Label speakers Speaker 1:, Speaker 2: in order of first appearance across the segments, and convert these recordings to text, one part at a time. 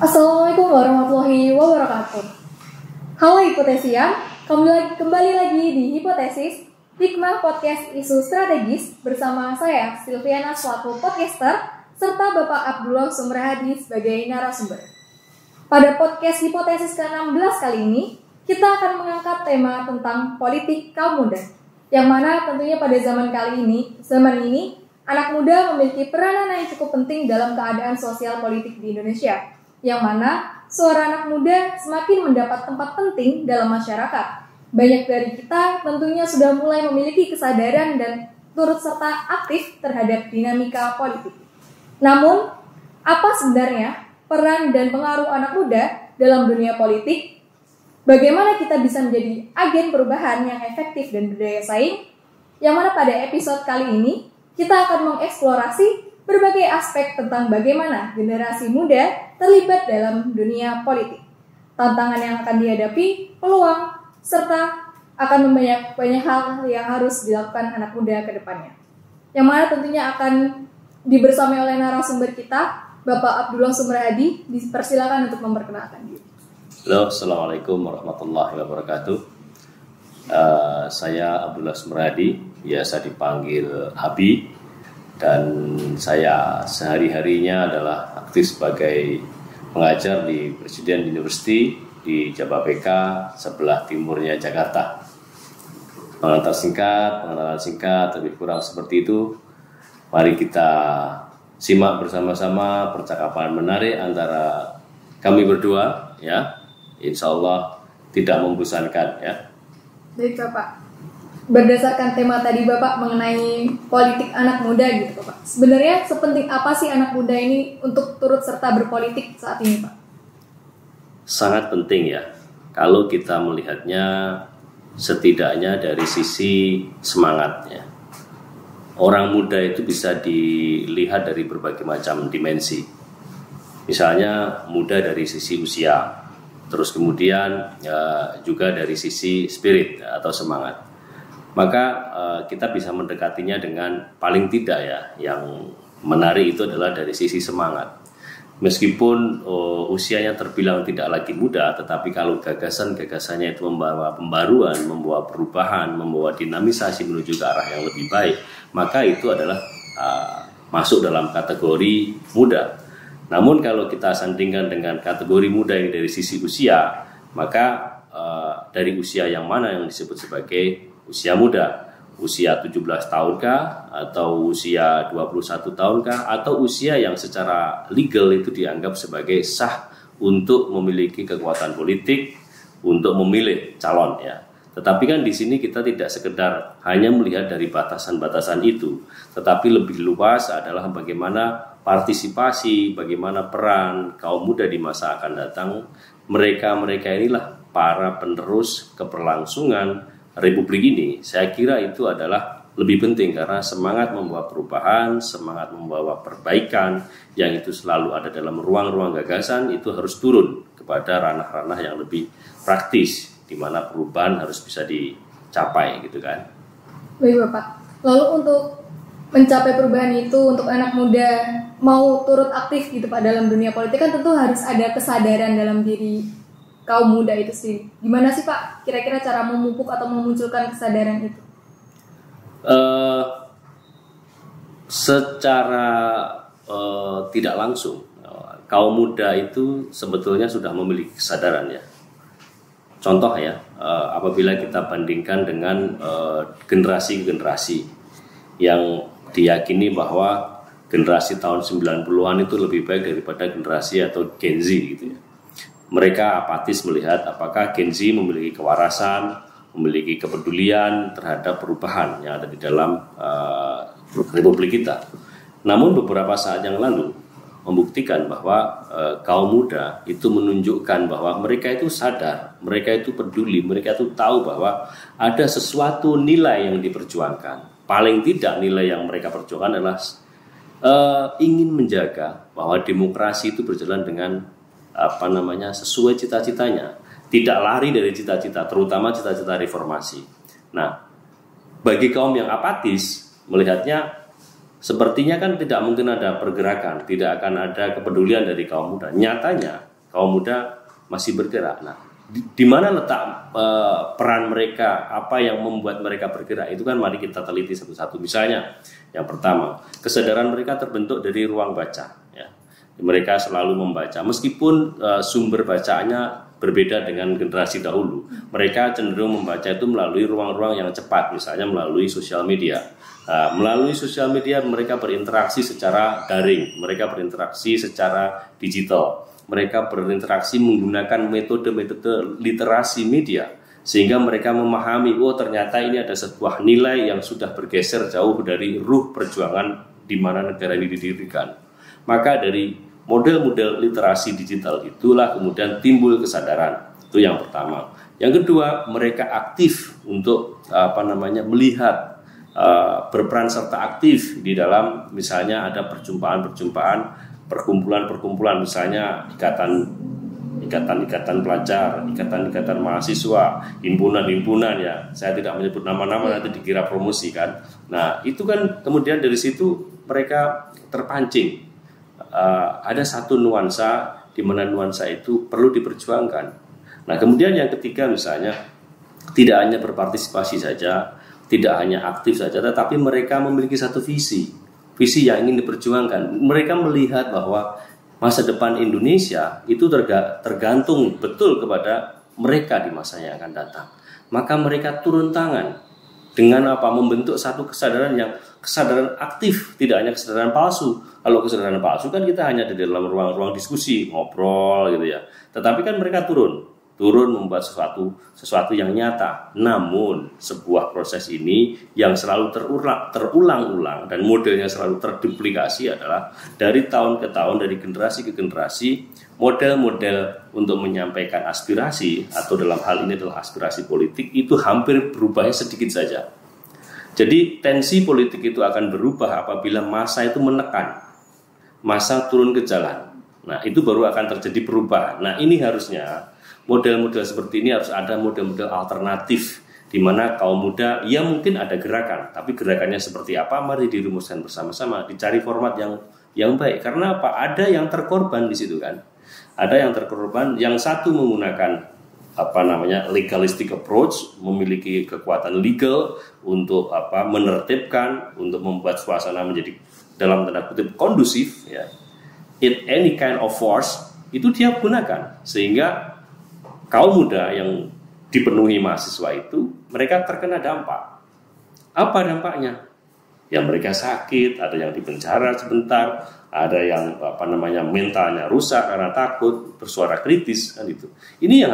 Speaker 1: Assalamualaikum warahmatullahi wabarakatuh. Halo Hipotesian, kembali lagi di Hipotesis, Hikmah Podcast Isu Strategis bersama saya Silviana selaku podcaster serta Bapak Abdullah Sumrahadi sebagai narasumber. Pada podcast Hipotesis ke-16 kali ini, kita akan mengangkat tema tentang politik kaum muda, yang mana tentunya pada zaman ini anak muda memiliki peranan yang cukup penting dalam keadaan sosial politik di Indonesia, yang mana suara anak muda semakin mendapat tempat penting dalam masyarakat. Banyak dari kita tentunya sudah mulai memiliki kesadaran dan turut serta aktif terhadap dinamika politik. Namun, apa sebenarnya peran dan pengaruh anak muda dalam dunia politik? Bagaimana kita bisa menjadi agen perubahan yang efektif dan berdaya saing? Yang mana pada episode kali ini, kita akan mengeksplorasi berbagai aspek tentang bagaimana generasi muda terlibat dalam dunia politik, tantangan yang akan dihadapi, peluang, serta akan banyak hal yang harus dilakukan anak muda ke depannya. Yang mana tentunya akan dibersamai oleh narasumber kita, Bapak Abdullah Sumrahadi. Dipersilakan untuk memperkenalkan diri.
Speaker 2: Halo, Assalamualaikum warahmatullahi wabarakatuh. Saya Abdullah Sumrahadi, biasa dipanggil Abi, dan saya sehari-harinya adalah aktif sebagai pengajar di Presiden University di Jababeka, sebelah timurnya Jakarta. Pengenalan singkat, lebih kurang seperti itu. Mari kita simak bersama-sama percakapan menarik antara kami berdua, ya. Insya Allah tidak membosankan, ya.
Speaker 1: Baik Bapak, berdasarkan tema tadi Bapak mengenai politik anak muda gitu Bapak, sebenarnya sepenting apa sih anak muda ini untuk turut serta berpolitik saat ini Pak?
Speaker 2: Sangat penting ya, kalau kita melihatnya setidaknya dari sisi semangatnya. Orang muda itu bisa dilihat dari berbagai macam dimensi. Misalnya muda dari sisi usia, terus kemudian juga dari sisi spirit atau semangat. Maka kita bisa mendekatinya dengan paling tidak ya, yang menarik itu adalah dari sisi semangat. Meskipun usianya terbilang tidak lagi muda, tetapi kalau gagasan-gagasannya itu membawa pembaruan, membawa perubahan, membawa dinamisasi menuju ke arah yang lebih baik, maka itu adalah masuk dalam kategori muda. Namun kalau kita sandingkan dengan kategori muda ini dari sisi usia, maka dari usia yang mana yang disebut sebagai usia muda? Usia 17 tahunkah, atau usia 21 tahunkah, atau usia yang secara legal itu dianggap sebagai sah untuk memiliki kekuatan politik, untuk memilih calon, ya. Tetapi kan di sini kita tidak sekedar hanya melihat dari batasan-batasan itu, tetapi lebih luas adalah bagaimana partisipasi, bagaimana peran kaum muda di masa akan datang. Mereka inilah para penerus keberlangsungan Republik ini. Saya kira itu adalah lebih penting karena semangat membawa perubahan, semangat membawa perbaikan yang itu selalu ada dalam ruang-ruang gagasan itu harus turun kepada ranah-ranah yang lebih praktis, di mana perubahan harus bisa dicapai gitu kan.
Speaker 1: Baik Bapak, lalu untuk mencapai perubahan itu, untuk anak muda mau turut aktif gitu Pak dalam dunia politik, kan tentu harus ada kesadaran dalam diri kaum muda itu sendiri. Gimana sih Pak kira-kira cara memupuk atau memunculkan kesadaran itu?
Speaker 2: Secara tidak langsung, kaum muda itu sebetulnya sudah memiliki kesadaran ya. Contoh ya, apabila kita bandingkan dengan generasi-generasi yang diyakini bahwa generasi tahun 90-an itu lebih baik daripada generasi atau Gen Z gitu ya. Mereka apatis melihat apakah Gen Z memiliki kewarasan, memiliki kepedulian terhadap perubahan yang ada di dalam Republik kita. Namun beberapa saat yang lalu membuktikan bahwa kaum muda itu menunjukkan bahwa mereka itu sadar, mereka itu peduli, mereka itu tahu bahwa ada sesuatu nilai yang diperjuangkan. Paling tidak nilai yang mereka perjuangkan adalah ingin menjaga bahwa demokrasi itu berjalan dengan sesuai cita-citanya, tidak lari dari cita-cita, terutama cita-cita reformasi. Nah, bagi kaum yang apatis melihatnya sepertinya kan tidak mungkin ada pergerakan, tidak akan ada kepedulian dari kaum muda. Nyatanya kaum muda masih bergerak. Nah, di mana letak peran mereka, apa yang membuat mereka bergerak, itu kan mari kita teliti satu-satu. Misalnya, yang pertama, kesadaran mereka terbentuk dari ruang baca. Ya. Mereka selalu membaca, meskipun sumber bacaannya berbeda dengan generasi dahulu. Mereka cenderung membaca itu melalui ruang-ruang yang cepat, misalnya melalui sosial media. Melalui sosial media mereka berinteraksi secara daring, mereka berinteraksi secara digital, mereka berinteraksi menggunakan metode-metode literasi media, sehingga mereka memahami, oh ternyata ini ada sebuah nilai yang sudah bergeser jauh dari ruh perjuangan di mana negara ini didirikan. Maka dari model-model literasi digital itulah kemudian timbul kesadaran. Itu yang pertama. Yang kedua, mereka aktif untuk melihat, berperan serta aktif di dalam, misalnya ada perjumpaan-perjumpaan, perkumpulan-perkumpulan, misalnya ikatan pelajar, ikatan mahasiswa, himpunan-himpunan, ya. Saya tidak menyebut nama-nama, nanti dikira promosi kan. Nah, itu kan kemudian dari situ mereka terpancing. Ada satu nuansa di mana nuansa itu perlu diperjuangkan. Nah, kemudian yang ketiga misalnya, tidak hanya berpartisipasi saja, tidak hanya aktif saja, tetapi mereka memiliki satu visi yang ingin diperjuangkan. Mereka melihat bahwa masa depan Indonesia itu tergantung betul kepada mereka di masa yang akan datang. Maka mereka turun tangan dengan membentuk satu kesadaran aktif, tidak hanya kesadaran palsu. Kalau kesadaran palsu kan kita hanya di dalam ruang-ruang diskusi, ngobrol gitu ya. Tetapi kan mereka turun membuat sesuatu yang nyata. Namun sebuah proses ini yang selalu terulang-ulang dan modelnya selalu terduplikasi adalah dari tahun ke tahun, dari generasi ke generasi, model-model untuk menyampaikan aspirasi, atau dalam hal ini adalah aspirasi politik, itu hampir berubahnya sedikit saja. Jadi tensi politik itu akan berubah apabila massa itu menekan, massa turun ke jalan. Nah, itu baru akan terjadi perubahan. Nah, ini harusnya model-model seperti ini harus ada model-model alternatif di mana kaum muda, ya mungkin ada gerakan, tapi gerakannya seperti apa, mari dirumuskan bersama-sama, dicari format yang baik. Karena apa? Ada yang terkorban di situ kan. Ada yang terkorban, yang satu menggunakan legalistic approach, memiliki kekuatan legal untuk menertibkan, untuk membuat suasana menjadi dalam tanda kutip kondusif, ya. Any kind of force itu dia gunakan, sehingga kaum muda yang dipenuhi mahasiswa itu mereka terkena dampak. Apa dampaknya? Ya mereka sakit, ada yang dipenjara sebentar, ada yang mentalnya rusak karena takut, bersuara kritis kan itu. Ini yang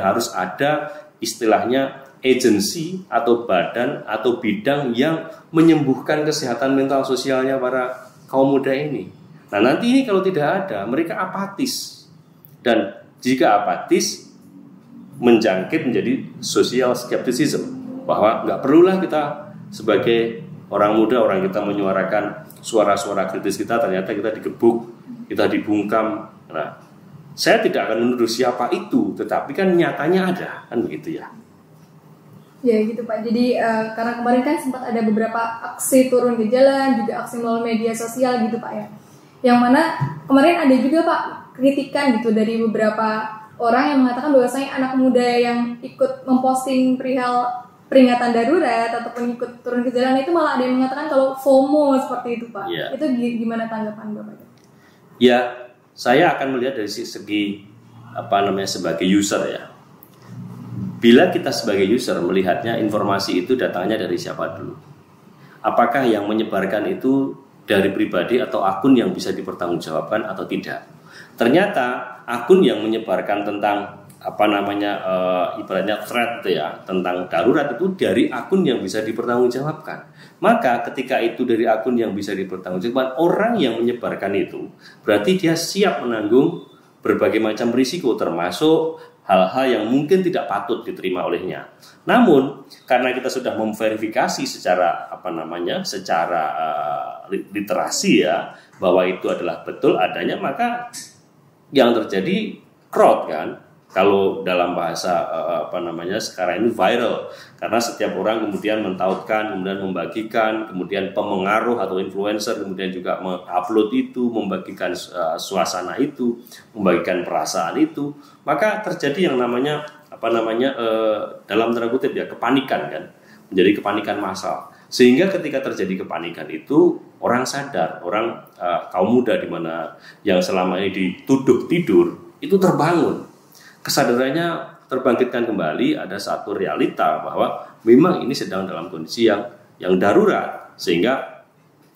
Speaker 2: harus ada istilahnya agensi atau badan atau bidang yang menyembuhkan kesehatan mental sosialnya para kaum muda ini. Nah, nanti ini kalau tidak ada, mereka apatis. Dan jika apatis, menjangkit menjadi social skepticism, bahwa nggak perlulah kita sebagai orang muda, orang kita menyuarakan suara-suara kritis kita, ternyata kita digebuk, kita dibungkam. Nah, saya tidak akan menuduh siapa itu, tetapi kan nyatanya ada, kan begitu ya.
Speaker 1: Ya gitu Pak, jadi karena kemarin kan sempat ada beberapa aksi turun ke jalan, juga aksi melalui media sosial gitu Pak ya. Yang mana kemarin ada juga Pak kritikan gitu dari beberapa orang yang mengatakan bahwasanya anak muda yang ikut memposting perihal peringatan darurat ataupun ikut turun ke jalan itu malah ada yang mengatakan kalau FOMO seperti itu Pak. Ya. Itu gimana tanggapan Bapak?
Speaker 2: Ya, saya akan melihat dari segi sebagai user ya. Bila kita sebagai user melihatnya, informasi itu datangnya dari siapa dulu? Apakah yang menyebarkan itu dari pribadi atau akun yang bisa dipertanggungjawabkan atau tidak? Ternyata akun yang menyebarkan tentang ibaratnya thread itu ya, tentang darurat itu dari akun yang bisa dipertanggungjawabkan. Maka ketika itu dari akun yang bisa dipertanggungjawabkan, orang yang menyebarkan itu berarti dia siap menanggung berbagai macam risiko, termasuk hal-hal yang mungkin tidak patut diterima olehnya. Namun karena kita sudah memverifikasi secara literasi ya, bahwa itu adalah betul adanya, maka yang terjadi crowd kan, Kalau dalam bahasa sekarang ini viral, karena setiap orang kemudian mentautkan, kemudian membagikan, kemudian pemengaruh atau influencer kemudian juga mengupload itu, membagikan suasana itu, membagikan perasaan itu, maka terjadi yang namanya dalam tanda kutip ya kepanikan kan, menjadi kepanikan massal. Sehingga ketika terjadi kepanikan itu orang sadar, kaum muda di mana yang selama ini dituduh tidur itu terbangun. Kesadarannya terbangkitkan kembali, ada satu realita bahwa memang ini sedang dalam kondisi yang darurat, sehingga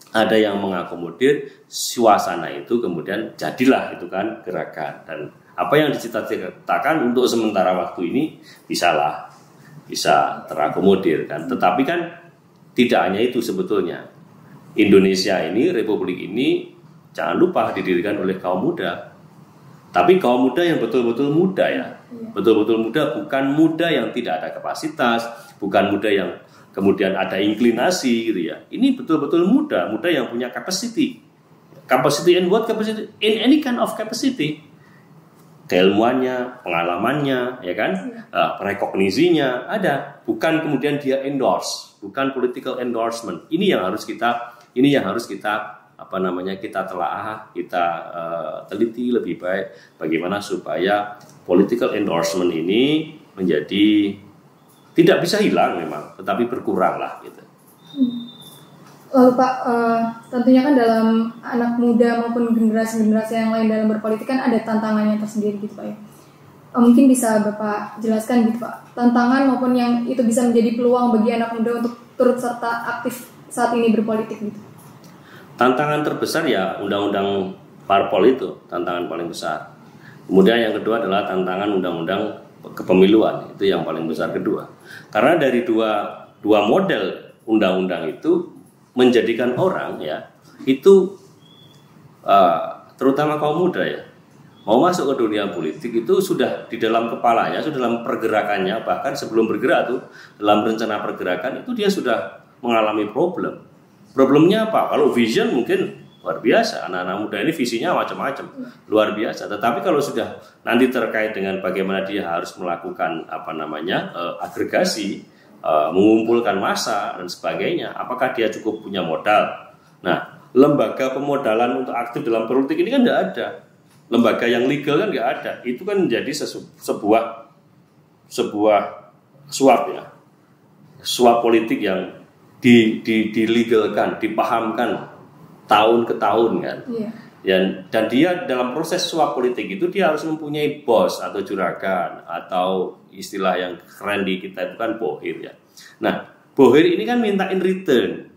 Speaker 2: ada yang mengakomodir suasana itu, kemudian jadilah itu kan gerakan. Dan apa yang diciptakan untuk sementara waktu ini bisa terakomodir kan. Tetapi kan tidak hanya itu sebetulnya. Indonesia ini, Republik ini jangan lupa didirikan oleh kaum muda. Tapi kaum muda yang betul-betul muda ya. Betul-betul muda, bukan muda yang tidak ada kapasitas, bukan muda yang kemudian ada inklinasi gitu ya. Ini betul-betul muda yang punya capacity. Capacity in what capacity? In any kind of capacity. Keilmuannya, pengalamannya, ya kan? Rekognisinya ada. Bukan kemudian dia endorse, bukan political endorsement. Ini yang harus kita kita telaah, kita teliti lebih baik bagaimana supaya political endorsement ini menjadi tidak bisa hilang memang, tetapi berkurang lah gitu.
Speaker 1: Lalu Pak, tentunya kan dalam anak muda maupun generasi-generasi yang lain dalam berpolitik kan ada tantangannya tersendiri gitu Pak ya. Mungkin bisa Bapak jelaskan gitu Pak, tantangan maupun yang itu bisa menjadi peluang bagi anak muda untuk turut serta aktif saat ini berpolitik gitu.
Speaker 2: Tantangan terbesar ya undang-undang parpol itu, tantangan paling besar. Kemudian yang kedua adalah tantangan undang-undang kepemiluan, itu yang paling besar kedua. Karena dari dua model undang-undang itu menjadikan orang ya itu terutama kaum muda ya mau masuk ke dunia politik itu sudah di dalam kepalanya, sudah dalam pergerakannya, bahkan sebelum bergerak tuh dalam rencana pergerakan itu dia sudah mengalami problem. Problemnya apa? Kalau vision mungkin luar biasa, anak-anak muda ini visinya macam-macam, luar biasa. Tetapi kalau sudah nanti terkait dengan bagaimana dia harus melakukan agregasi, mengumpulkan massa dan sebagainya, apakah dia cukup punya modal? Nah, lembaga pemodalan untuk aktif dalam politik ini kan tidak ada, lembaga yang legal kan nggak ada. Itu kan menjadi sebuah suap politik yang dilegalkan, dipahamkan tahun ke tahun kan. Dan dia dalam proses suap politik itu dia harus mempunyai bos atau juragan, atau istilah yang keren di kita itu kan bohir ya. Nah, bohir ini kan minta in return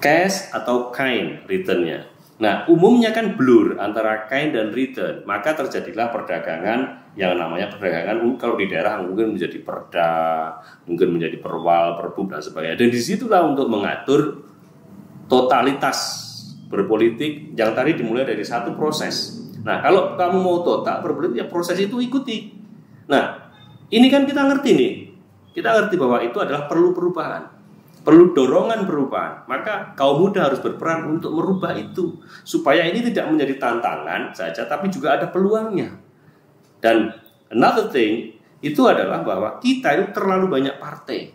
Speaker 2: cash atau kind returnnya. Nah, umumnya kan blur antara kind dan return, maka terjadilah perdagangan yang namanya perdagangan kalau di daerah mungkin menjadi perda, mungkin menjadi perwal, perbub dan sebagainya. Dan disitulah untuk mengatur totalitas berpolitik yang tadi dimulai dari satu proses. Nah, kalau kamu mau total berpolitik ya proses itu ikuti. Nah, ini kan kita ngerti nih. Kita ngerti bahwa itu adalah perlu perubahan, perlu dorongan perubahan. Maka kaum muda harus berperan untuk merubah itu supaya ini tidak menjadi tantangan saja, tapi juga ada peluangnya. Dan another thing itu adalah bahwa kita itu terlalu banyak partai.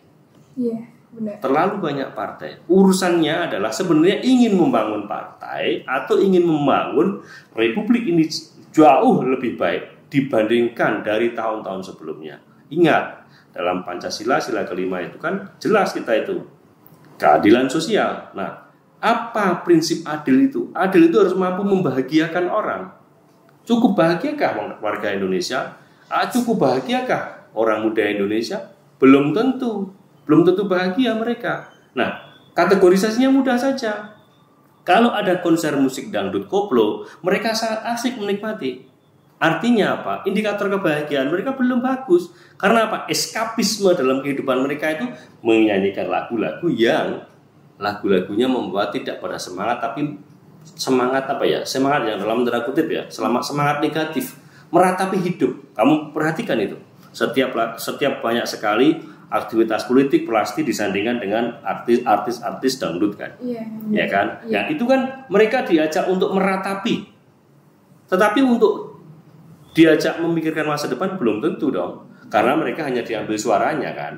Speaker 1: Benar.
Speaker 2: Terlalu banyak partai. Urusannya adalah sebenarnya ingin membangun partai atau ingin membangun republik ini jauh lebih baik dibandingkan dari tahun-tahun sebelumnya. Ingat, dalam Pancasila sila kelima itu kan jelas kita itu keadilan sosial. Nah, apa prinsip adil itu? Adil itu harus mampu membahagiakan orang. Cukup bahagiakah warga Indonesia? Cukup bahagiakah orang muda Indonesia? Belum tentu bahagia mereka. Nah, kategorisasinya mudah saja. Kalau ada konser musik dangdut koplo, mereka sangat asik menikmati. Artinya apa? Indikator kebahagiaan mereka belum bagus. Karena apa? Eskapisme dalam kehidupan mereka itu menyanyikan lagu-lagu yang lagu-lagunya membuat tidak pada semangat, tapi semangat semangat yang dalam tanda kutip ya, semangat negatif, meratapi hidup. Kamu perhatikan itu. Setiap banyak sekali aktivitas politik pasti disandingkan dengan artis dangdut kan. Ya kan? Ya itu kan mereka diajak untuk meratapi. Tetapi untuk diajak memikirkan masa depan belum tentu dong, karena mereka hanya diambil suaranya kan.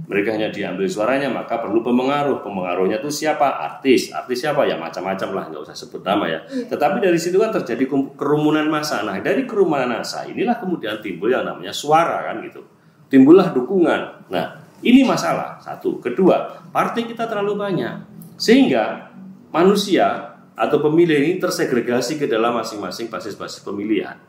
Speaker 2: Mereka hanya diambil suaranya, maka perlu pemengaruh. Pemengaruhnya itu siapa? Artis siapa ya, macam-macam lah, nggak usah sebut nama ya. Tetapi dari situ kan terjadi kerumunan massa. Nah, dari kerumunan massa inilah kemudian timbul yang namanya suara kan gitu. Timbullah dukungan. Nah, ini masalah satu. Kedua, partai kita terlalu banyak sehingga manusia atau pemilih ini tersegregasi ke dalam masing-masing basis-basis pemilihan.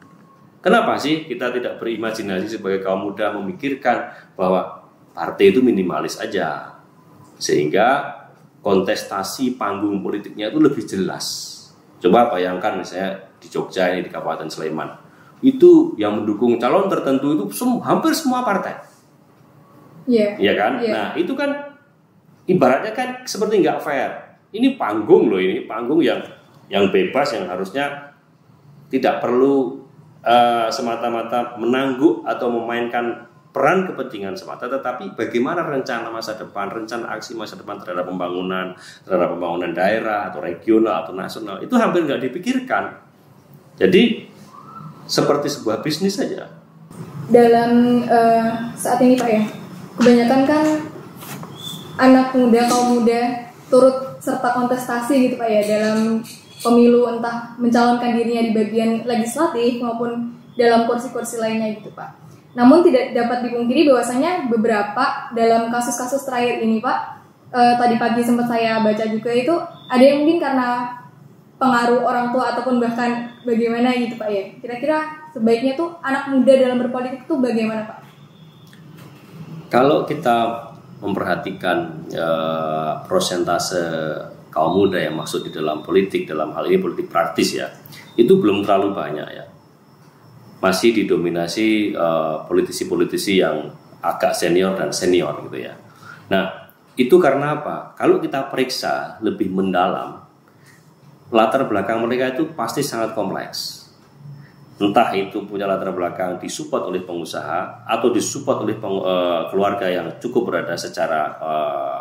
Speaker 2: Kenapa sih kita tidak berimajinasi sebagai kaum muda memikirkan bahwa partai itu minimalis aja, sehingga kontestasi panggung politiknya itu lebih jelas. Coba bayangkan misalnya di Jogja ini, di Kabupaten Sleman, itu yang mendukung calon tertentu itu hampir semua partai. Iya kan? Nah, itu kan ibaratnya kan seperti nggak fair. Ini panggung loh, ini panggung yang bebas, yang harusnya tidak perlu semata-mata menangguk atau memainkan peran kepentingan semata, tetapi bagaimana rencana masa depan, rencana aksi masa depan terhadap pembangunan daerah atau regional atau nasional itu hampir nggak dipikirkan. Jadi seperti sebuah bisnis saja.
Speaker 1: Dalam saat ini Pak ya, kebanyakan kan anak muda, kaum muda turut serta kontestasi gitu Pak ya dalam pemilu, entah mencalonkan dirinya di bagian legislatif maupun dalam kursi-kursi lainnya gitu Pak. Namun tidak dapat dipungkiri bahwasanya beberapa dalam kasus-kasus terakhir ini Pak, tadi pagi sempat saya baca juga itu ada yang mungkin karena pengaruh orang tua ataupun bahkan bagaimana gitu Pak ya. Kira-kira sebaiknya tuh anak muda dalam berpolitik itu bagaimana Pak?
Speaker 2: Kalau kita memperhatikan prosentase kaum muda yang masuk di dalam politik, dalam hal ini politik praktis ya, itu belum terlalu banyak ya. Masih didominasi politisi-politisi yang agak senior dan senior gitu ya. Nah, itu karena apa? Kalau kita periksa lebih mendalam, latar belakang mereka itu pasti sangat kompleks. Entah itu punya latar belakang disupport oleh pengusaha atau disupport oleh keluarga yang cukup berada secara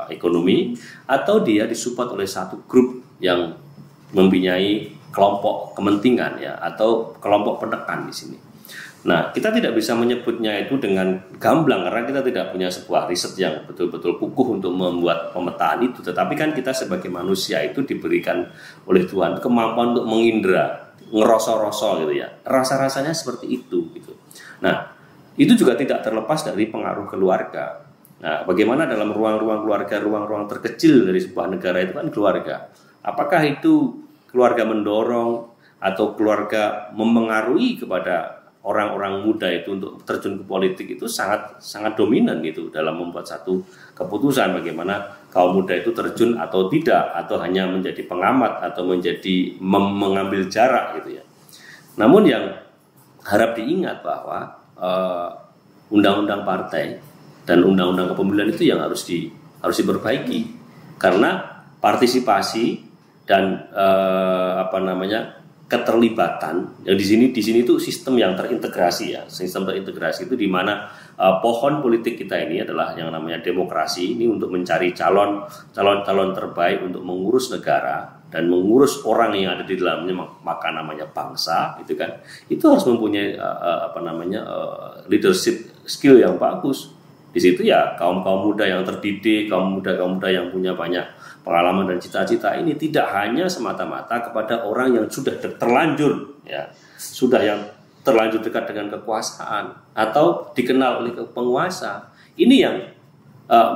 Speaker 2: ekonomi, atau dia disupport oleh satu grup yang mempunyai kelompok kepentingan ya, atau kelompok penekan di sini. Nah, kita tidak bisa menyebutnya itu dengan gamblang karena kita tidak punya sebuah riset yang betul-betul kukuh untuk membuat pemetaan itu. Tetapi kan kita sebagai manusia itu diberikan oleh Tuhan kemampuan untuk mengindra, ngerasa-rasa gitu ya. Rasa-rasanya seperti itu gitu. Nah, itu juga tidak terlepas dari pengaruh keluarga. Nah, bagaimana dalam ruang-ruang keluarga, ruang-ruang terkecil dari sebuah negara itu kan keluarga. Apakah itu keluarga mendorong atau keluarga memengaruhi kepada orang-orang muda itu untuk terjun ke politik, itu sangat dominan gitu dalam membuat satu keputusan bagaimana kaum muda itu terjun atau tidak, atau hanya menjadi pengamat atau menjadi mengambil jarak gitu ya. Namun yang harap diingat bahwa undang-undang partai dan undang-undang kepemilian itu yang harus diperbaiki, karena partisipasi dan keterlibatan yang di sini itu sistem yang terintegrasi ya. Sistem terintegrasi itu di mana pohon politik kita ini adalah yang namanya demokrasi ini, untuk mencari calon terbaik untuk mengurus negara dan mengurus orang yang ada di dalamnya, maka namanya bangsa gitu kan. Itu harus mempunyai leadership skill yang bagus. Di situ ya kaum muda yang terdidik, kaum muda yang punya banyak pengalaman dan cita-cita ini tidak hanya semata-mata kepada orang yang sudah terlanjur ya, sudah yang terlanjur dekat dengan kekuasaan atau dikenal oleh penguasa. Ini yang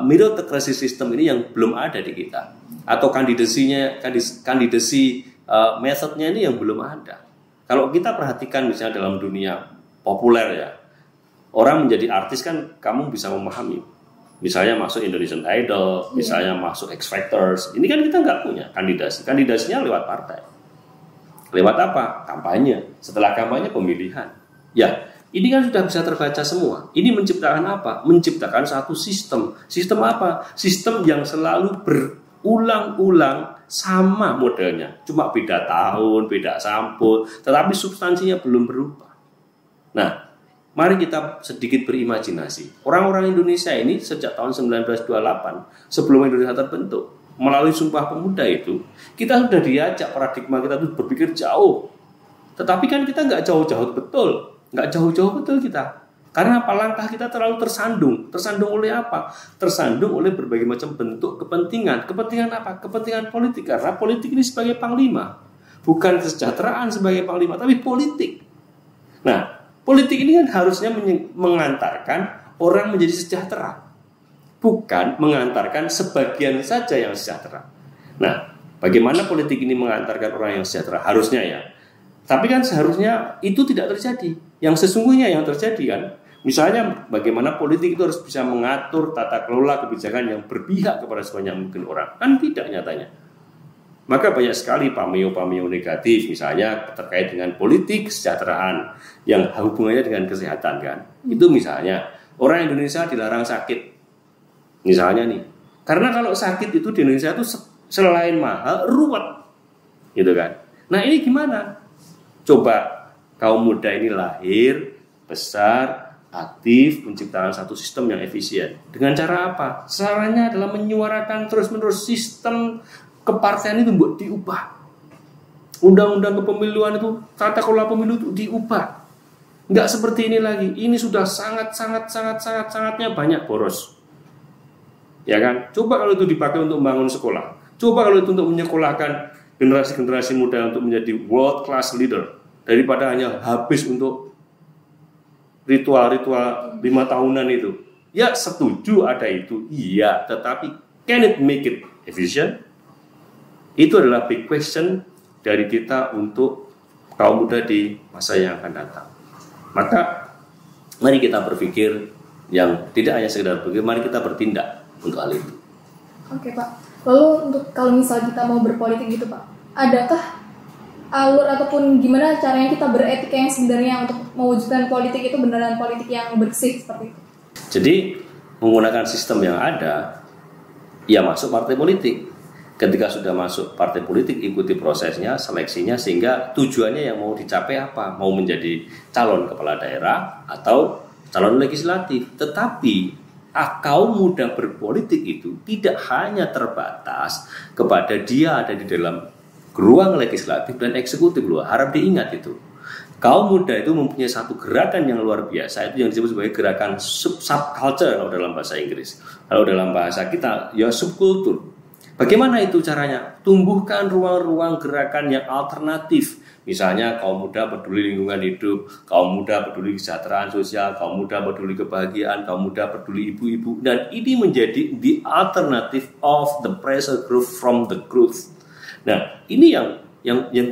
Speaker 2: meritocracy system ini yang belum ada di kita, atau kandidasi metodenya ini yang belum ada. Kalau kita perhatikan misalnya dalam dunia populer ya, orang menjadi artis kan kamu bisa memahami. Misalnya masuk Indonesian Idol, misalnya masuk X Factors. Ini kan kita nggak punya kandidasi. Kandidasinya lewat partai. Lewat apa? Kampanye. Setelah kampanye pemilihan. Ya, ini kan sudah bisa terbaca semua. Ini menciptakan apa? Menciptakan satu sistem. Sistem apa? Sistem yang selalu berulang-ulang sama modelnya. Cuma beda tahun, beda sampul, tetapi substansinya belum berubah. Nah, mari kita sedikit berimajinasi. Orang-orang Indonesia ini sejak tahun 1928, sebelum Indonesia terbentuk, melalui Sumpah Pemuda itu, kita sudah diajak paradigma kita itu berpikir jauh. Tetapi kan kita nggak jauh-jauh betul. nggak jauh-jauh betul kita. Karena apa? Langkah kita terlalu tersandung. Tersandung oleh apa? Tersandung oleh berbagai macam bentuk kepentingan. Kepentingan apa? Kepentingan politik. Karena politik ini sebagai panglima. Bukan kesejahteraan sebagai panglima, tapi politik. Nah, politik ini kan harusnya mengantarkan orang menjadi sejahtera. Bukan mengantarkan sebagian saja yang sejahtera. Nah, bagaimana politik ini mengantarkan orang yang sejahtera? Harusnya ya. Tapi kan seharusnya itu tidak terjadi. Yang sesungguhnya yang terjadi kan, misalnya bagaimana politik itu harus bisa mengatur tata kelola kebijakan yang berpihak kepada sebanyak mungkin orang. Kan tidak nyatanya. Maka banyak sekali pameo-pameo negatif, misalnya terkait dengan politik kesejahteraan yang hubungannya dengan kesehatan kan. Itu misalnya orang Indonesia dilarang sakit. Misalnya nih. Karena kalau sakit itu di Indonesia itu selain mahal, ruwet. Gitu kan. Nah, ini gimana? Coba kaum muda ini lahir, besar, aktif, menciptakan satu sistem yang efisien. Dengan cara apa? Caranya adalah menyuarakan terus-menerus sistem kepartean itu buat diubah. Undang-undang kepemiluan itu, tata kelola pemilu itu diubah. Enggak seperti ini lagi. Ini sudah sangatnya banyak boros. Ya kan? Coba kalau itu dipakai untuk membangun sekolah. Coba kalau itu untuk menyekolahkan generasi-generasi muda untuk menjadi world class leader. Daripada hanya habis untuk ritual-ritual 5 tahunan itu. Ya setuju ada itu. Iya, tetapi can it make it efficient? Itu adalah big question dari kita untuk kaum muda di masa yang akan datang. Maka mari kita berpikir yang tidak hanya sekedar berpikir, mari kita bertindak untuk hal itu.
Speaker 1: Oke Pak, lalu untuk kalau misal kita mau berpolitik gitu Pak, adakah alur ataupun gimana caranya kita beretika yang sebenarnya untuk mewujudkan politik itu beneran politik yang bersih seperti itu?
Speaker 2: Jadi menggunakan sistem yang ada, ya masuk partai politik. Ketika sudah masuk partai politik, ikuti prosesnya, seleksinya, sehingga tujuannya yang mau dicapai apa? Mau menjadi calon kepala daerah atau calon legislatif. Tetapi kaum muda berpolitik itu tidak hanya terbatas kepada dia ada di dalam ruang legislatif dan eksekutif loh. Harap diingat itu. Kaum muda itu mempunyai satu gerakan yang luar biasa, itu yang disebut sebagai gerakan subculture kalau dalam bahasa Inggris. Kalau dalam bahasa kita ya subkultur. Bagaimana itu caranya? Tumbuhkan ruang-ruang gerakan yang alternatif. Misalnya kaum muda peduli lingkungan hidup, kaum muda peduli kesejahteraan sosial, kaum muda peduli kebahagiaan, kaum muda peduli ibu-ibu. Dan ini menjadi the alternative of the pressure group from the growth. Nah, ini yang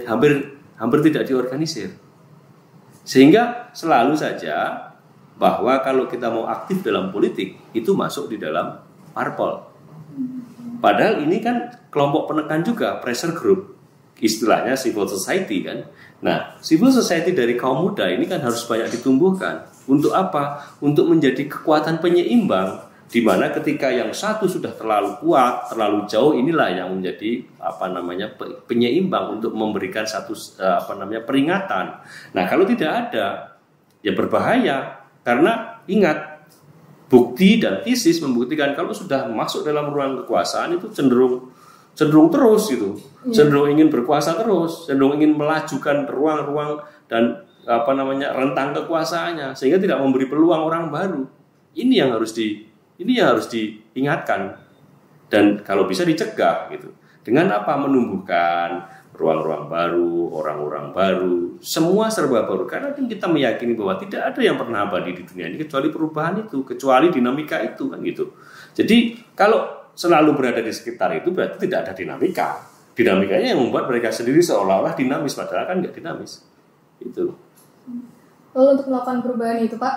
Speaker 2: hampir tidak diorganisir. Sehingga selalu saja bahwa kalau kita mau aktif dalam politik, itu masuk di dalam parpol. Padahal ini kan kelompok penekan juga, pressure group, istilahnya civil society kan. Nah, civil society dari kaum muda ini kan harus banyak ditumbuhkan. Untuk apa? Untuk menjadi kekuatan penyeimbang, di mana ketika yang satu sudah terlalu kuat, terlalu jauh, inilah yang menjadi penyeimbang untuk memberikan satu peringatan. Nah, kalau tidak ada, ya berbahaya. Karena ingat, bukti dan tesis membuktikan kalau sudah masuk dalam ruang kekuasaan itu cenderung terus gitu, cenderung ingin berkuasa terus, cenderung ingin melajukan ruang-ruang dan rentang kekuasaannya, sehingga tidak memberi peluang orang baru. Ini yang harus diingatkan dan kalau bisa dicegah gitu. Dengan apa? Menumbuhkan ruang-ruang baru, orang-orang baru, semua serba baru. Karena kita meyakini bahwa tidak ada yang pernah abadi di dunia ini kecuali perubahan itu, kecuali dinamika itu kan gitu. Jadi kalau selalu berada di sekitar itu berarti tidak ada dinamika. Dinamikanya yang membuat mereka sendiri seolah-olah dinamis, padahal kan nggak dinamis. Itu.
Speaker 1: Lalu untuk melakukan perubahan itu Pak,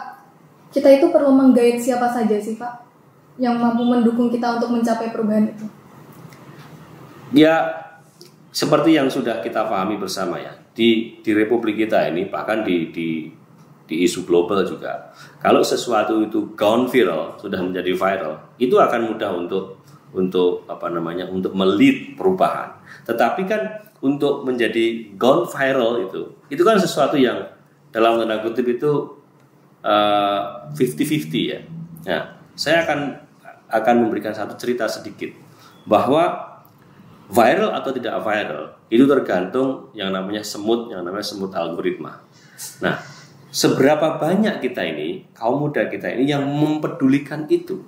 Speaker 1: kita itu perlu menggait siapa saja sih Pak yang mampu mendukung kita untuk mencapai perubahan itu?
Speaker 2: Ya, seperti yang sudah kita pahami bersama ya, di Republik kita ini, bahkan di isu global juga, kalau sesuatu itu gone viral, sudah menjadi viral, itu akan mudah untuk melead perubahan. Tetapi kan untuk menjadi gone viral itu kan sesuatu yang dalam tanda kutip itu 50-50 ya. Nah, saya akan memberikan satu cerita sedikit bahwa viral atau tidak viral itu tergantung yang namanya semut algoritma. Nah, seberapa banyak kita ini, kaum muda kita ini yang mempedulikan itu.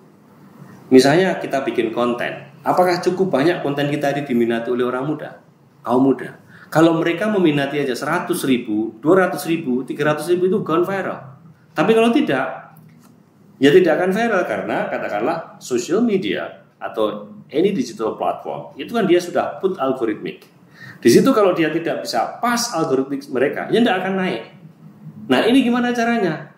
Speaker 2: Misalnya kita bikin konten, apakah cukup banyak konten kita ini diminati oleh orang muda, kaum muda? Kalau mereka meminati aja 100.000, 200.000, 300.000 itu gone viral. Tapi kalau tidak, ya tidak akan viral karena katakanlah social media atau any digital platform itu kan dia sudah put algoritmik. Di situ kalau dia tidak bisa pas algoritmik mereka, ya tidak akan naik. Nah ini gimana caranya?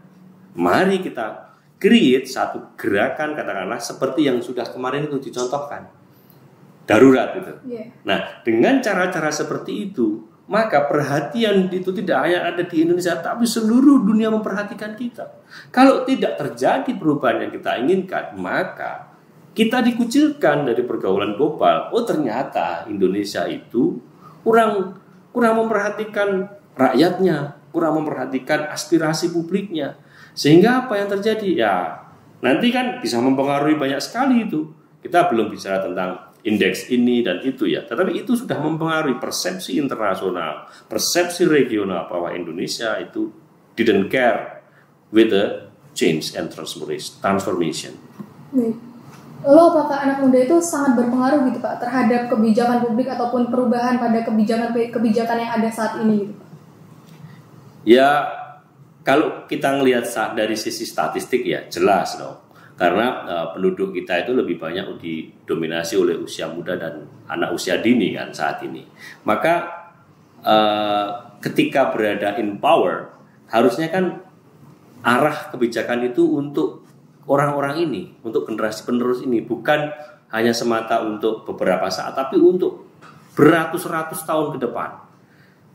Speaker 2: Mari kita create satu gerakan katakanlah seperti yang sudah kemarin itu dicontohkan, darurat itu. Nah dengan cara-cara seperti itu, maka perhatian itu tidak hanya ada di Indonesia, tapi seluruh dunia memperhatikan kita. Kalau tidak terjadi perubahan yang kita inginkan, maka kita dikucilkan dari pergaulan global. Oh ternyata Indonesia itu kurang memperhatikan rakyatnya, kurang memperhatikan aspirasi publiknya. Sehingga apa yang terjadi? Ya nanti kan bisa mempengaruhi banyak sekali itu. Kita belum bicara tentang indeks ini dan itu ya, tetapi itu sudah mempengaruhi persepsi internasional, persepsi regional bahwa Indonesia itu didn't care with the change and transformation.
Speaker 1: Lalu apakah anak muda itu sangat berpengaruh gitu Pak terhadap kebijakan publik ataupun perubahan pada kebijakan yang ada saat ini gitu Pak?
Speaker 2: Ya kalau kita ngelihat dari sisi statistik ya jelas dong. Karena penduduk kita itu lebih banyak didominasi oleh usia muda dan anak usia dini kan saat ini. Maka ketika berada in power, harusnya kan arah kebijakan itu untuk orang-orang ini, untuk generasi penerus ini, bukan hanya semata untuk beberapa saat, tapi untuk beratus-ratus tahun ke depan.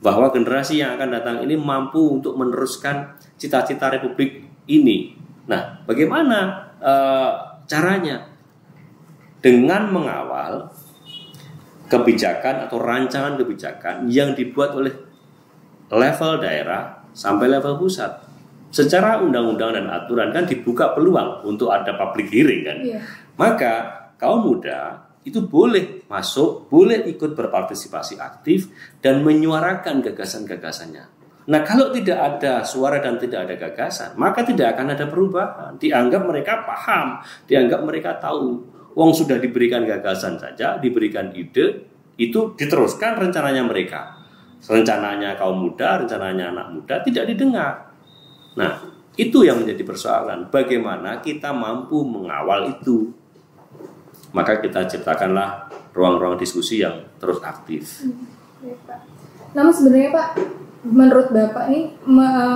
Speaker 2: Bahwa generasi yang akan datang ini mampu untuk meneruskan cita-cita republik ini. Nah, bagaimana caranya? Dengan mengawal kebijakan atau rancangan kebijakan yang dibuat oleh level daerah sampai level pusat. Secara undang-undang dan aturan kan dibuka peluang untuk ada public hearing kan. Maka kaum muda itu boleh masuk, boleh ikut berpartisipasi aktif dan menyuarakan gagasan-gagasannya. Nah kalau tidak ada suara dan tidak ada gagasan, maka tidak akan ada perubahan. Dianggap mereka paham, dianggap mereka tahu. Wong sudah diberikan gagasan saja, diberikan ide, itu diteruskan rencananya mereka. Rencananya kaum muda, rencananya anak muda tidak didengar. Nah itu yang menjadi persoalan. Bagaimana kita mampu mengawal itu? Maka kita ciptakanlah ruang-ruang diskusi yang terus aktif.
Speaker 1: Namun sebenarnya Pak, menurut Bapak nih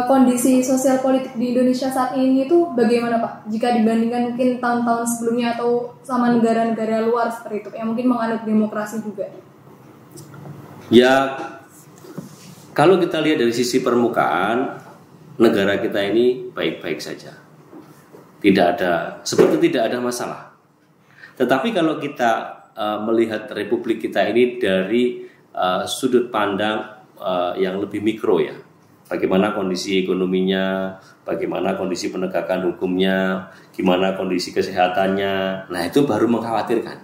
Speaker 1: kondisi sosial politik di Indonesia saat ini itu bagaimana Pak? Jika dibandingkan mungkin tahun-tahun sebelumnya atau sama negara-negara luar seperti itu, yang mungkin menganut demokrasi juga.
Speaker 2: Ya, kalau kita lihat dari sisi permukaan, negara kita ini baik-baik saja. Seperti tidak ada masalah. Tetapi kalau kita melihat republik kita ini dari sudut pandang yang lebih mikro ya, bagaimana kondisi ekonominya, bagaimana kondisi penegakan hukumnya, gimana kondisi kesehatannya, nah itu baru mengkhawatirkan.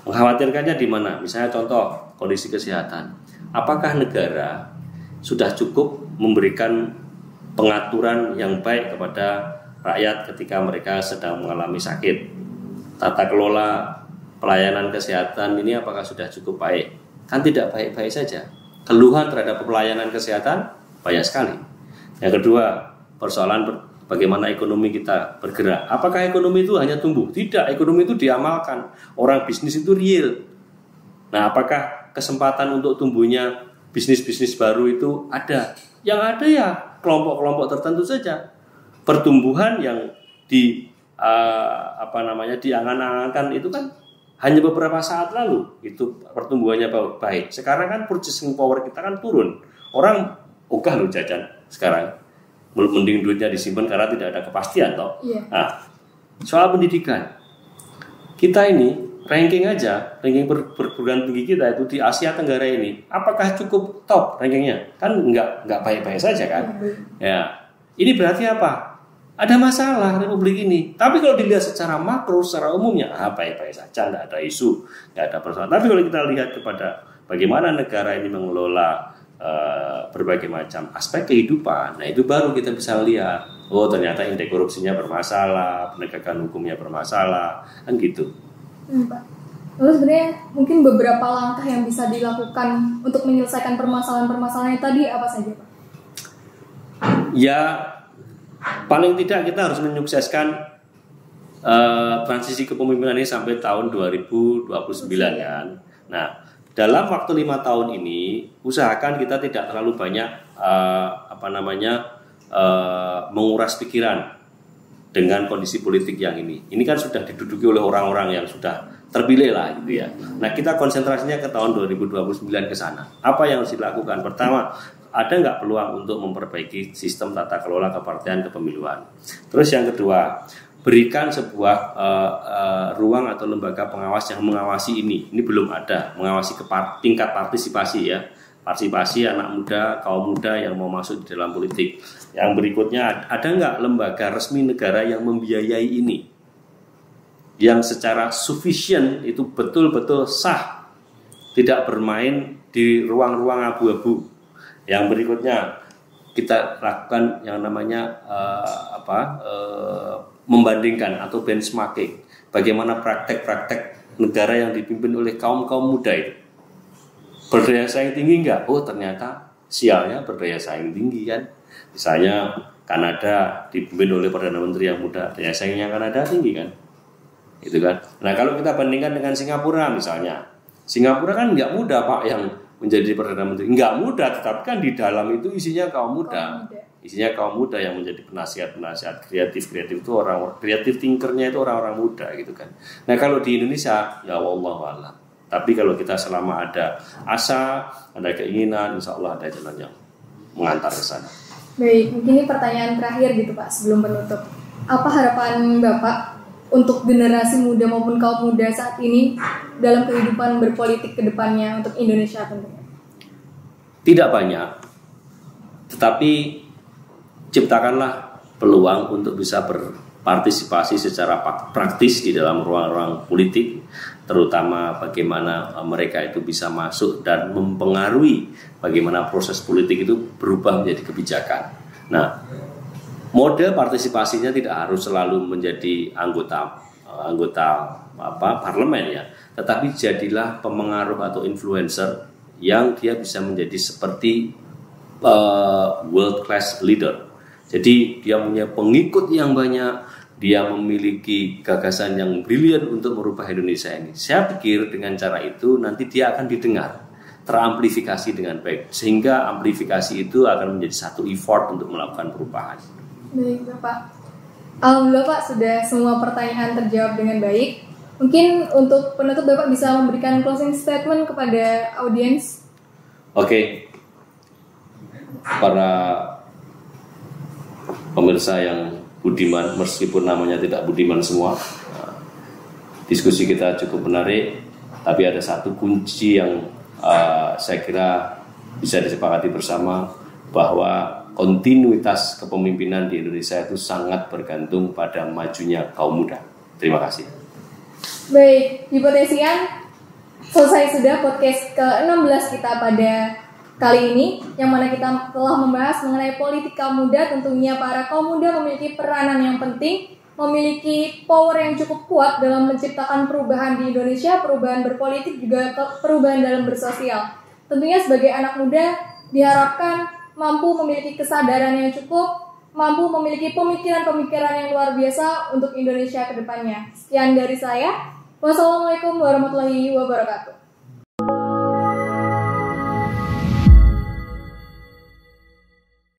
Speaker 2: Mengkhawatirkannya di mana? Misalnya contoh kondisi kesehatan, apakah negara sudah cukup memberikan pengaturan yang baik kepada rakyat ketika mereka sedang mengalami sakit? Tata kelola pelayanan kesehatan ini apakah sudah cukup baik? Kan tidak baik-baik saja. Keluhan terhadap pelayanan kesehatan banyak sekali. Yang kedua, persoalan bagaimana ekonomi kita bergerak. Apakah ekonomi itu hanya tumbuh? Tidak, ekonomi itu diamalkan. Orang bisnis itu real. Nah, apakah kesempatan untuk tumbuhnya bisnis-bisnis baru itu ada? Yang ada ya kelompok-kelompok tertentu saja. Pertumbuhan yang diangan-angankan itu kan hanya beberapa saat lalu itu pertumbuhannya baik. Sekarang kan purchasing power kita kan turun. Orang ogah loh jajan sekarang. Mending duitnya disimpan karena tidak ada kepastian toh. Nah, soal pendidikan. Kita ini ranking perguruan tinggi kita itu di Asia Tenggara ini apakah cukup top rankingnya? Kan enggak baik-baik saja kan. Ya. Ini berarti apa? Ada masalah republik ini. Tapi kalau dilihat secara makro, secara umumnya, baik-baik saja, tidak ada isu, tidak ada persoalan. Tapi kalau kita lihat kepada bagaimana negara ini mengelola berbagai macam aspek kehidupan. Nah, itu baru kita bisa lihat, oh ternyata indeks korupsinya bermasalah, penegakan hukumnya bermasalah, kan gitu.
Speaker 1: Pak. Lalu sebenarnya mungkin beberapa langkah yang bisa dilakukan untuk menyelesaikan permasalahan-permasalahan tadi apa saja, Pak?
Speaker 2: Ya, paling tidak kita harus menyukseskan transisi kepemimpinan ini sampai tahun 2029 kan. Nah, dalam waktu 5 tahun ini usahakan kita tidak terlalu banyak menguras pikiran dengan kondisi politik yang ini. Ini kan sudah diduduki oleh orang-orang yang sudah terpilih lah gitu ya. Nah, kita konsentrasinya ke tahun 2029 ke sana. Apa yang harus dilakukan? Pertama, ada nggak peluang untuk memperbaiki sistem tata kelola kepartian kepemiluan? Terus yang kedua, berikan sebuah ruang atau lembaga pengawas yang mengawasi ini. Ini belum ada, mengawasi tingkat partisipasi ya. Partisipasi anak muda, kaum muda yang mau masuk di dalam politik. Yang berikutnya, ada nggak lembaga resmi negara yang membiayai ini? Yang secara sufficient, itu betul-betul sah, tidak bermain di ruang-ruang abu-abu. Yang berikutnya, kita lakukan yang namanya membandingkan atau benchmarking. Bagaimana praktek-praktek negara yang dipimpin oleh kaum-kaum muda itu. Berdaya saing tinggi enggak? Oh ternyata sialnya berdaya saing tinggi kan. Misalnya Kanada dipimpin oleh Perdana Menteri yang muda, daya saingnya Kanada tinggi kan. Itu kan. Nah kalau kita bandingkan dengan Singapura misalnya. Singapura kan enggak mudah Pak yang menjadi Perdana Menteri. Enggak mudah, tetapi kan di dalam itu isinya kaum muda. Isinya kaum muda yang menjadi penasihat-penasihat kreatif itu orang kreatif thinkernya itu orang-orang muda gitu kan. Nah kalau di Indonesia ya wallahualam. Tapi kalau kita selama ada asa, ada keinginan, insya Allah ada jalan yang mengantar ke sana.
Speaker 1: Baik, mungkin ini pertanyaan terakhir gitu Pak sebelum penutup. Apa harapan Bapak untuk generasi muda maupun kaum muda saat ini dalam kehidupan berpolitik ke depannya untuk Indonesia tentunya?
Speaker 2: Tidak banyak, tetapi ciptakanlah peluang untuk bisa berpartisipasi secara praktis di dalam ruang-ruang politik, terutama bagaimana mereka itu bisa masuk dan mempengaruhi bagaimana proses politik itu berubah menjadi kebijakan. Nah, model partisipasinya tidak harus selalu menjadi anggota parlemen ya, tetapi jadilah pemengaruh atau influencer yang dia bisa menjadi seperti world class leader. Jadi dia punya pengikut yang banyak, dia memiliki gagasan yang brilian untuk merubah Indonesia ini. Saya pikir dengan cara itu nanti dia akan didengar, teramplifikasi dengan baik, sehingga amplifikasi itu akan menjadi satu effort untuk melakukan perubahan.
Speaker 1: Baik Bapak, alhamdulillah Pak sudah semua pertanyaan terjawab dengan baik. Mungkin untuk penutup Bapak bisa memberikan closing statement kepada audiens.
Speaker 2: Oke. Para pemirsa yang budiman, meskipun namanya tidak budiman semua, diskusi kita cukup menarik, tapi ada satu kunci yang saya kira bisa disepakati bersama, bahwa kontinuitas kepemimpinan di Indonesia itu sangat bergantung pada majunya kaum muda. Terima kasih.
Speaker 1: Baik, Hipotesian, selesai sudah podcast ke-16 kita pada kali ini, yang mana kita telah membahas mengenai politik kaum muda. Tentunya para kaum muda memiliki peranan yang penting, memiliki power yang cukup kuat dalam menciptakan perubahan di Indonesia, perubahan berpolitik, juga perubahan dalam bersosial. Tentunya sebagai anak muda diharapkan mampu memiliki kesadaran yang cukup, mampu memiliki pemikiran-pemikiran yang luar biasa untuk Indonesia ke depannya. Sekian dari saya. Wassalamualaikum warahmatullahi wabarakatuh.